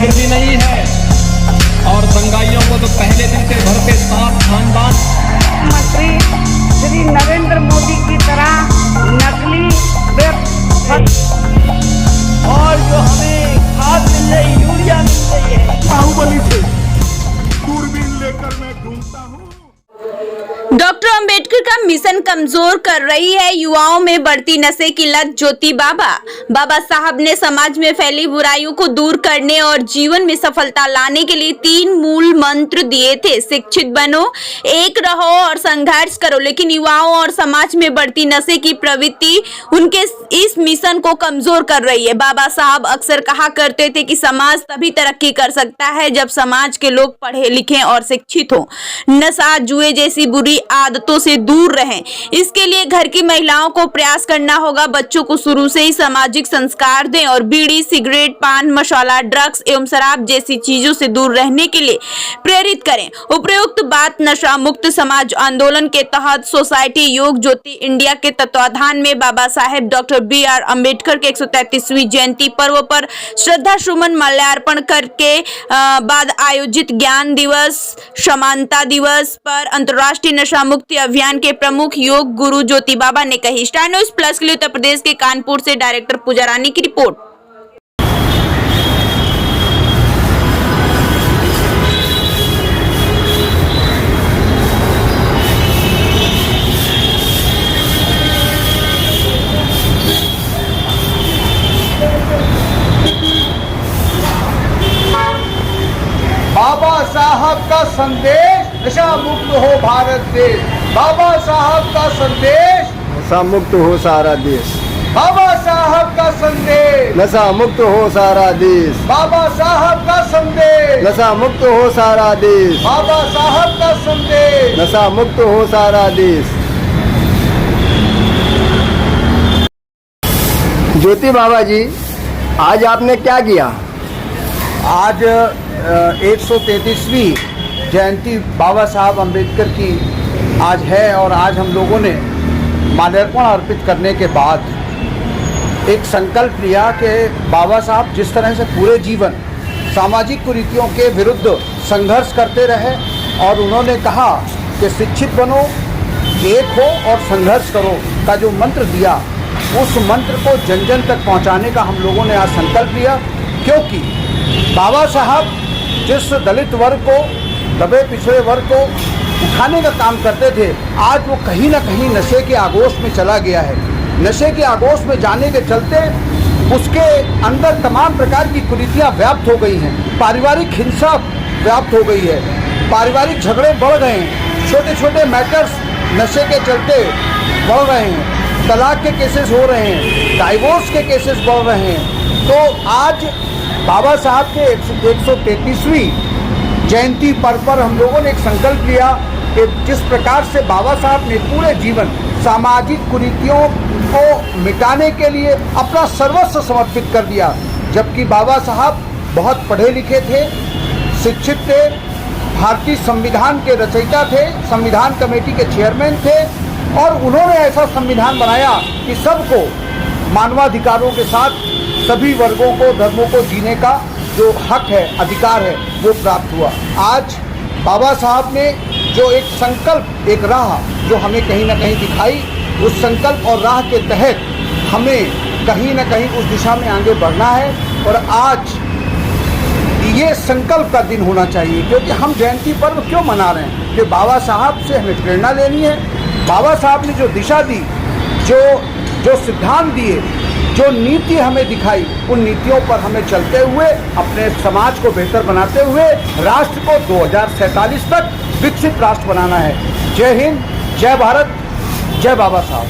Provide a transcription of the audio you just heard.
वृद्धि नहीं है और दंगाइयों को तो पहले दिन से भरते साथ खानदान। मंत्री श्री नरेंद्र मोदी की तरह नकली और जो हमें खाद मिल रही, यूरिया मिल रही है, बाहुबली थे, दूरबीन लेकर मैं घूमता हूँ। डॉक्टर अंबेडकर का मिशन कमजोर कर रही है युवाओं में बढ़ती नशे की लत। ज्योति बाबा साहब ने समाज में फैली बुराइयों को दूर करने और जीवन में सफलता लाने के लिए 3 मूल मंत्र दिए थे। शिक्षित बनो, एक रहो और संघर्ष करो। लेकिन युवाओं और समाज में बढ़ती नशे की प्रवृत्ति उनके इस मिशन को कमजोर कर रही है। बाबा साहब अक्सर कहा करते थे कि समाज तभी तरक्की कर सकता है जब समाज के लोग पढ़े लिखे और शिक्षित हों, नशा जुए जैसी बुरी आदतों से दूर रहें। इसके लिए घर की महिलाओं को प्रयास करना होगा। बच्चों को शुरू से ही सामाजिक संस्कार दें और बीड़ी, सिगरेट, पान मसाला, ड्रग्स एवं शराब जैसी चीजों से दूर रहने के लिए प्रेरित करें। उपरोक्त बात नशा मुक्त समाज आंदोलन के तहत सोसाइटी योग ज्योति इंडिया के तत्वाधान में बाबा साहेब डॉक्टर BR अम्बेडकर के 133वीं जयंती पर्व पर श्रद्धा सुमन माल्यार्पण करके बाद आयोजित ज्ञान दिवस, समानता दिवस पर अंतर्राष्ट्रीय नशा मुक्ति अभियान के प्रमुख योग गुरु ज्योति बाबा ने कही। स्टार न्यूज़ प्लस के लिए उत्तर प्रदेश के कानपुर से डायरेक्टर पूजा रानी की रिपोर्ट। बाबा साहब का संदेश, नशा मुक्त हो भारत देश। बाबा साहब का संदेश, नशा मुक्त हो सारा देश। बाबा साहब का संदेश, नशा मुक्त हो सारा देश। बाबा साहब का संदेश, नशा मुक्त हो सारा देश। बाबा साहब का संदेश, नशा मुक्त हो सारा देश। ज्योति बाबा जी, आज आपने क्या किया? आज 133वीं जयंती बाबा साहब अम्बेडकर की आज है और आज हम लोगों ने माल्यार्पण अर्पित करने के बाद एक संकल्प लिया कि बाबा साहब जिस तरह से पूरे जीवन सामाजिक कुरीतियों के विरुद्ध संघर्ष करते रहे और उन्होंने कहा कि शिक्षित बनो, एक हो और संघर्ष करो का जो मंत्र दिया, उस मंत्र को जन जन तक पहुंचाने का हम लोगों ने आज संकल्प लिया। क्योंकि बाबा साहब जिस दलित वर्ग को, दबे पिछड़े वर्ग को उठाने का काम करते थे, आज वो कहीं ना कहीं नशे के आगोश में चला गया है। नशे के आगोश में जाने के चलते उसके अंदर तमाम प्रकार की कुरीतियाँ व्याप्त हो गई हैं, पारिवारिक हिंसा व्याप्त हो गई है, पारिवारिक झगड़े बढ़ गए हैं, छोटे छोटे मैटर्स नशे के चलते बढ़ रहे हैं, तलाक के केसेस हो रहे हैं, डाइवोर्स के केसेस बढ़ रहे हैं। तो आज बाबा साहब के 133वीं जयंती पर्व पर हम लोगों ने एक संकल्प लिया कि जिस प्रकार से बाबा साहब ने पूरे जीवन सामाजिक कुरीतियों को मिटाने के लिए अपना सर्वस्व समर्पित कर दिया, जबकि बाबा साहब बहुत पढ़े लिखे थे, शिक्षित थे, भारतीय संविधान के रचयिता थे, संविधान कमेटी के चेयरमैन थे और उन्होंने ऐसा संविधान बनाया कि सबको मानवाधिकारों के साथ सभी वर्गों को, धर्मों को जीने का जो हक है, अधिकार है, वो प्राप्त हुआ। आज बाबा साहब ने जो एक संकल्प, एक राह जो हमें कहीं ना कहीं दिखाई, उस संकल्प और राह के तहत हमें कहीं ना कहीं उस दिशा में आगे बढ़ना है। और आज ये संकल्प का दिन होना चाहिए, क्योंकि हम जयंती पर्व क्यों मना रहे हैं? कि बाबा साहब से हमें प्रेरणा लेनी है। बाबा साहब ने जो दिशा दी, जो सिद्धांत दिए, जो नीति हमें दिखाई, उन नीतियों पर हमें चलते हुए अपने समाज को बेहतर बनाते हुए राष्ट्र को 2047 तक विकसित राष्ट्र बनाना है। जय हिंद, जय भारत, जय बाबा साहब।